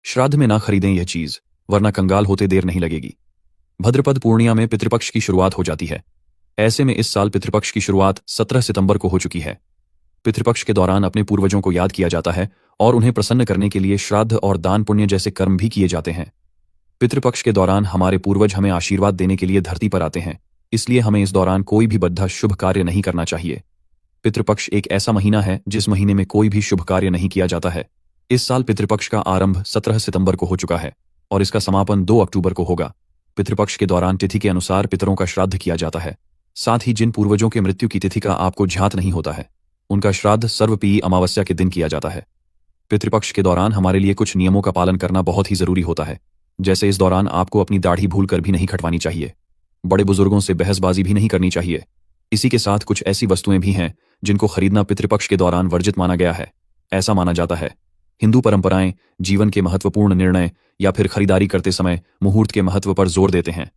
श्राद्ध में ना खरीदें यह चीज, वरना कंगाल होते देर नहीं लगेगी। भद्रपद पूर्णिमा में पितृपक्ष की शुरुआत हो जाती है। ऐसे में इस साल पितृपक्ष की शुरुआत 17 सितंबर को हो चुकी है। पितृपक्ष के दौरान अपने पूर्वजों को याद किया जाता है और उन्हें प्रसन्न करने के लिए श्राद्ध और दान पुण्य जैसे कर्म भी किए जाते हैं। पितृपक्ष के दौरान हमारे पूर्वज हमें आशीर्वाद देने के लिए धरती पर आते हैं, इसलिए हमें इस दौरान कोई भी बद्धा शुभ कार्य नहीं करना चाहिए। पितृपक्ष एक ऐसा महीना है जिस महीने में कोई भी शुभ कार्य नहीं किया जाता है। इस साल पितृपक्ष का आरंभ 17 सितंबर को हो चुका है और इसका समापन 2 अक्टूबर को होगा। पितृपक्ष के दौरान तिथि के अनुसार पितरों का श्राद्ध किया जाता है। साथ ही जिन पूर्वजों के मृत्यु की तिथि का आपको ज्ञात नहीं होता है, उनका श्राद्ध सर्वपीयी अमावस्या के दिन किया जाता है। पितृपक्ष के दौरान हमारे लिए कुछ नियमों का पालन करना बहुत ही जरूरी होता है। जैसे इस दौरान आपको अपनी दाढ़ी भूलकर भी नहीं कटवानी चाहिए, बड़े बुजुर्गों से बहसबाजी भी नहीं करनी चाहिए। इसी के साथ कुछ ऐसी वस्तुएं भी हैं जिनको खरीदना पितृपक्ष के दौरान वर्जित माना गया है। ऐसा माना जाता है हिंदू परंपराएं जीवन के महत्वपूर्ण निर्णय या फिर खरीदारी करते समय मुहूर्त के महत्व पर जोर देते हैं।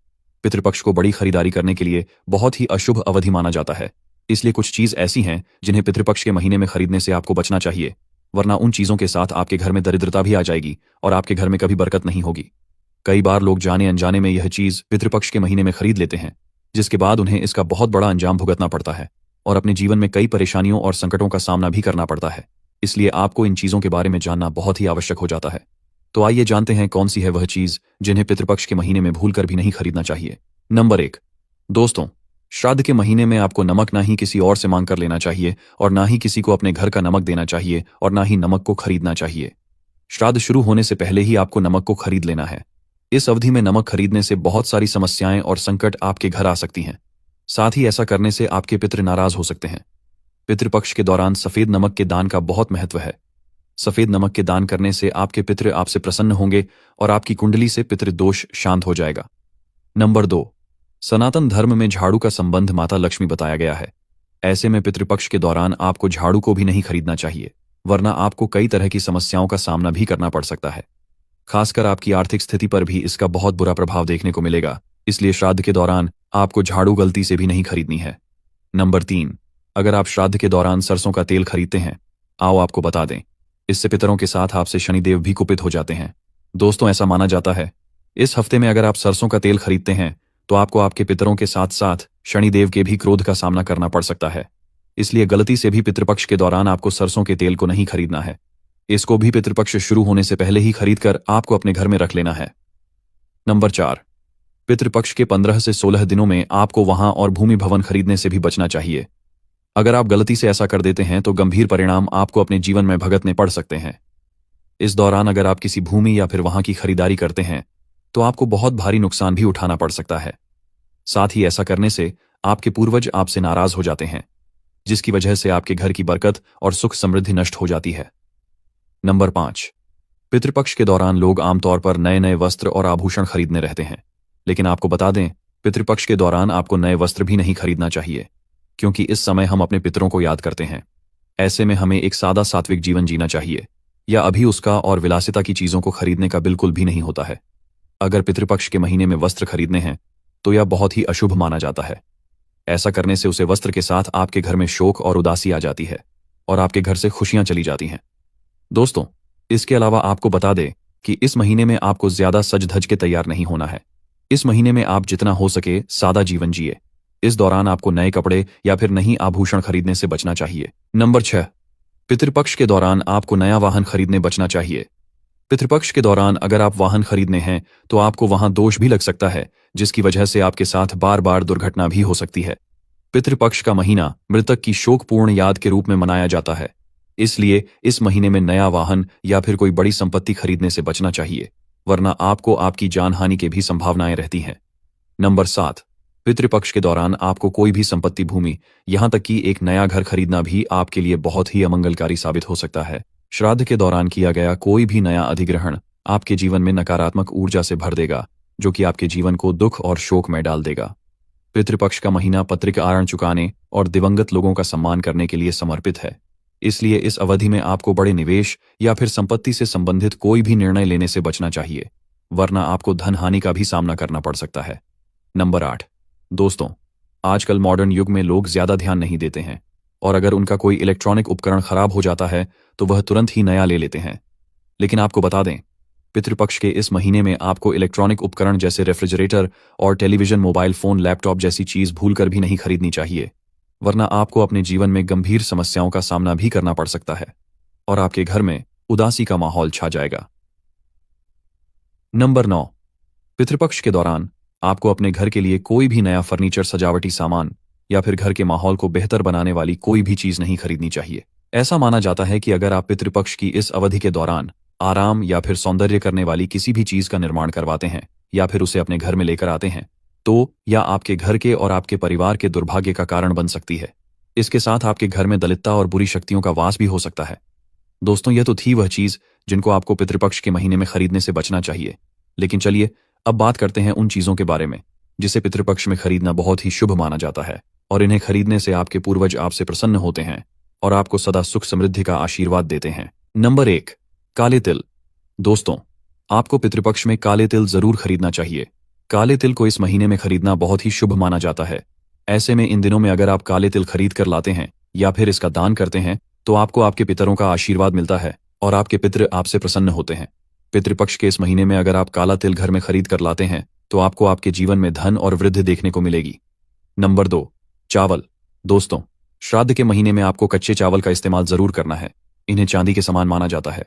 पितृपक्ष को बड़ी खरीदारी करने के लिए बहुत ही अशुभ अवधि माना जाता है, इसलिए कुछ चीज ऐसी हैं जिन्हें पितृपक्ष के महीने में खरीदने से आपको बचना चाहिए, वरना उन चीजों के साथ आपके घर में दरिद्रता भी आ जाएगी और आपके घर में कभी बरकत नहीं होगी। कई बार लोग जाने अनजाने में यह चीज पितृपक्ष के महीने में खरीद लेते हैं, जिसके बाद उन्हें इसका बहुत बड़ा अंजाम भुगतना पड़ता है और अपने जीवन में कई परेशानियों और संकटों का सामना भी करना पड़ता है। इसलिए आपको इन चीजों के बारे में जानना बहुत ही आवश्यक हो जाता है। तो आइए जानते हैं कौन सी है वह चीज जिन्हें पितृपक्ष के महीने में भूलकर भी नहीं खरीदना चाहिए। नंबर 1, दोस्तों, श्राद्ध के महीने में आपको नमक ना ही किसी और से मांग कर लेना चाहिए और ना ही किसी को अपने घर का नमक देना चाहिए और ना ही नमक को खरीदना चाहिए। श्राद्ध शुरू होने से पहले ही आपको नमक को खरीद लेना है। इस अवधि में नमक खरीदने से बहुत सारी समस्याएं और संकट आपके घर आ सकती हैं। साथ ही ऐसा करने से आपके पितृ नाराज हो सकते हैं। पितृपक्ष के दौरान सफेद नमक के दान का बहुत महत्व है। सफेद नमक के दान करने से आपके पितृ आपसे प्रसन्न होंगे और आपकी कुंडली से पितृदोष शांत हो जाएगा। नंबर 2, सनातन धर्म में झाड़ू का संबंध माता लक्ष्मी बताया गया है। ऐसे में पितृपक्ष के दौरान आपको झाड़ू को भी नहीं खरीदना चाहिए, वरना आपको कई तरह की समस्याओं का सामना भी करना पड़ सकता है। खासकर आपकी आर्थिक स्थिति पर भी इसका बहुत बुरा प्रभाव देखने को मिलेगा। इसलिए श्राद्ध के दौरान आपको झाड़ू गलती से भी नहीं खरीदनी है। नंबर 3, अगर आप श्राद्ध के दौरान सरसों का तेल खरीदते हैं, आओ आपको बता दें, इससे पितरों के साथ आपसे शनिदेव भी कुपित हो जाते हैं। दोस्तों, ऐसा माना जाता है इस हफ्ते में अगर आप सरसों का तेल खरीदते हैं तो आपको आपके पितरों के साथ साथ शनिदेव के भी क्रोध का सामना करना पड़ सकता है। इसलिए गलती से भी पितृपक्ष के दौरान आपको सरसों के तेल को नहीं खरीदना है। इसको भी पितृपक्ष शुरू होने से पहले ही खरीदकर आपको अपने घर में रख लेना है। नंबर 4, पितृपक्ष के 15 से 16 दिनों में आपको वाहन और भूमि भवन खरीदने से भी बचना चाहिए। अगर आप गलती से ऐसा कर देते हैं तो गंभीर परिणाम आपको अपने जीवन में भुगतने पड़ सकते हैं। इस दौरान अगर आप किसी भूमि या फिर वहां की खरीदारी करते हैं तो आपको बहुत भारी नुकसान भी उठाना पड़ सकता है। साथ ही ऐसा करने से आपके पूर्वज आपसे नाराज हो जाते हैं, जिसकी वजह से आपके घर की बरकत और सुख समृद्धि नष्ट हो जाती है। नंबर 5, पितृपक्ष के दौरान लोग आमतौर पर नए नए वस्त्र और आभूषण खरीदने रहते हैं, लेकिन आपको बता दें, पितृपक्ष के दौरान आपको नए वस्त्र भी नहीं खरीदना चाहिए, क्योंकि इस समय हम अपने पितरों को याद करते हैं। ऐसे में हमें एक सादा सात्विक जीवन जीना चाहिए, या अभी उसका और विलासिता की चीजों को खरीदने का बिल्कुल भी नहीं होता है। अगर पितृपक्ष के महीने में वस्त्र खरीदने हैं तो यह बहुत ही अशुभ माना जाता है। ऐसा करने से उसे वस्त्र के साथ आपके घर में शोक और उदासी आ जाती है और आपके घर से खुशियां चली जाती हैं। दोस्तों, इसके अलावा आपको बता दें कि इस महीने में आपको ज्यादा सज धज के तैयार नहीं होना है। इस महीने में आप जितना हो सके सादा जीवन जिए। इस दौरान आपको नए कपड़े या फिर नई आभूषण खरीदने से बचना चाहिए। नंबर 6, पितृपक्ष के दौरान आपको नया वाहन खरीदने बचना चाहिए। पितृपक्ष के दौरान अगर आप वाहन खरीदने हैं तो आपको वहां दोष भी लग सकता है, जिसकी वजह से आपके साथ बार बार दुर्घटना भी हो सकती है। पितृपक्ष का महीना मृतक की शोकपूर्ण याद के रूप में मनाया जाता है, इसलिए इस महीने में नया वाहन या फिर कोई बड़ी संपत्ति खरीदने से बचना चाहिए, वरना आपको आपकी जानहानि की भी संभावनाएं रहती हैं। नंबर 7, पितृपक्ष के दौरान आपको कोई भी संपत्ति, भूमि, यहां तक कि एक नया घर खरीदना भी आपके लिए बहुत ही अमंगलकारी साबित हो सकता है। श्राद्ध के दौरान किया गया कोई भी नया अधिग्रहण आपके जीवन में नकारात्मक ऊर्जा से भर देगा, जो कि आपके जीवन को दुख और शोक में डाल देगा। पितृपक्ष का महीना पत्रिक आरण चुकाने और दिवंगत लोगों का सम्मान करने के लिए समर्पित है, इसलिए इस अवधि में आपको बड़े निवेश या फिर संपत्ति से संबंधित कोई भी निर्णय लेने से बचना चाहिए, वरना आपको धन हानि का भी सामना करना पड़ सकता है। नंबर 8, दोस्तों, आजकल मॉडर्न युग में लोग ज्यादा ध्यान नहीं देते हैं और अगर उनका कोई इलेक्ट्रॉनिक उपकरण खराब हो जाता है तो वह तुरंत ही नया ले लेते हैं। लेकिन आपको बता दें, पितृपक्ष के इस महीने में आपको इलेक्ट्रॉनिक उपकरण जैसे रेफ्रिजरेटर और टेलीविजन, मोबाइल फोन, लैपटॉप जैसी चीज भूलकर भी नहीं खरीदनी चाहिए, वरना आपको अपने जीवन में गंभीर समस्याओं का सामना भी करना पड़ सकता है और आपके घर में उदासी का माहौल छा जाएगा। नंबर 9, पितृपक्ष के दौरान आपको अपने घर के लिए कोई भी नया फर्नीचर, सजावटी सामान या फिर घर के माहौल को बेहतर बनाने वाली कोई भी चीज नहीं खरीदनी चाहिए। ऐसा माना जाता है कि अगर आप पितृपक्ष की इस अवधि के दौरान आराम या फिर सौंदर्य करने वाली किसी भी चीज का निर्माण करवाते हैं या फिर उसे अपने घर में लेकर आते हैं, तो या आपके घर के और आपके परिवार के दुर्भाग्य का कारण बन सकती है। इसके साथ आपके घर में दलितता और बुरी शक्तियों का वास भी हो सकता है। दोस्तों, यह तो थी वह चीज जिनको आपको पितृपक्ष के महीने में खरीदने से बचना चाहिए। लेकिन चलिए अब बात करते हैं उन चीजों के बारे में जिसे पितृपक्ष में खरीदना बहुत ही शुभ माना जाता है और इन्हें खरीदने से आपके पूर्वज आपसे प्रसन्न होते हैं और आपको सदा सुख समृद्धि का आशीर्वाद देते हैं। नंबर 1, काले तिल। दोस्तों, आपको पितृपक्ष में काले तिल जरूर खरीदना चाहिए। काले तिल को इस महीने में खरीदना बहुत ही शुभ माना जाता है। ऐसे में इन दिनों में अगर आप काले तिल खरीद कर लाते हैं या फिर इसका दान करते हैं तो आपको आपके पितरों का आशीर्वाद मिलता है और आपके पितृ आपसे प्रसन्न होते हैं। पितृपक्ष के इस महीने में अगर आप काला तिल घर में खरीद कर लाते हैं तो आपको आपके जीवन में धन और वृद्धि देखने को मिलेगी। नंबर 2, चावल। दोस्तों, श्राद्ध के महीने में आपको कच्चे चावल का इस्तेमाल जरूर करना है। इन्हें चांदी के समान माना जाता है।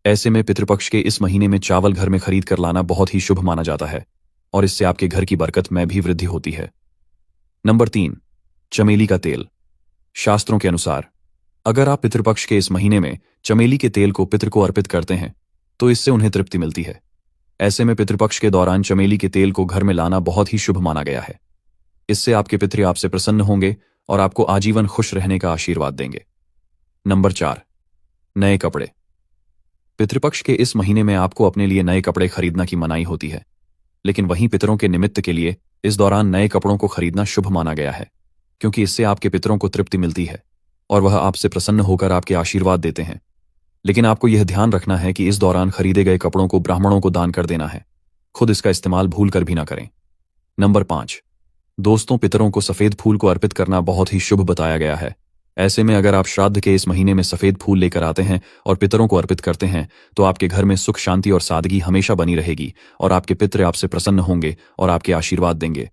ऐसे में पितृपक्ष के इस महीने में चावल घर में खरीद कर लाना बहुत ही शुभ माना जाता है और इससे आपके घर की बरकत में भी वृद्धि होती है। नंबर 3, चमेली का तेल। शास्त्रों के अनुसार अगर आप पितृपक्ष के इस महीने में चमेली के तेल को पितृ को अर्पित करते हैं तो इससे उन्हें तृप्ति मिलती है। ऐसे में पितृपक्ष के दौरान चमेली के तेल को घर में लाना बहुत ही शुभ माना गया है। इससे आपके पितृ आपसे प्रसन्न होंगे और आपको आजीवन खुश रहने का आशीर्वाद देंगे। नंबर 4, नए कपड़े। पितृपक्ष के इस महीने में आपको अपने लिए नए कपड़े खरीदना की मनाही होती है, लेकिन वहीं पितरों के निमित्त के लिए इस दौरान नए कपड़ों को खरीदना शुभ माना गया है, क्योंकि इससे आपके पितरों को तृप्ति मिलती है और वह आपसे प्रसन्न होकर आपके आशीर्वाद देते हैं। लेकिन आपको यह ध्यान रखना है कि इस दौरान खरीदे गए कपड़ों को ब्राह्मणों को दान कर देना है। खुद इसका इस्तेमाल भूल कर भी ना करें। नंबर 5, दोस्तों, पितरों को सफेद फूल को अर्पित करना बहुत ही शुभ बताया गया है। ऐसे में अगर आप श्राद्ध के इस महीने में सफेद फूल लेकर आते हैं और पितरों को अर्पित करते हैं तो आपके घर में सुख, शांति और सादगी हमेशा बनी रहेगी और आपके पितृ आपसे प्रसन्न होंगे और आपके आशीर्वाद देंगे।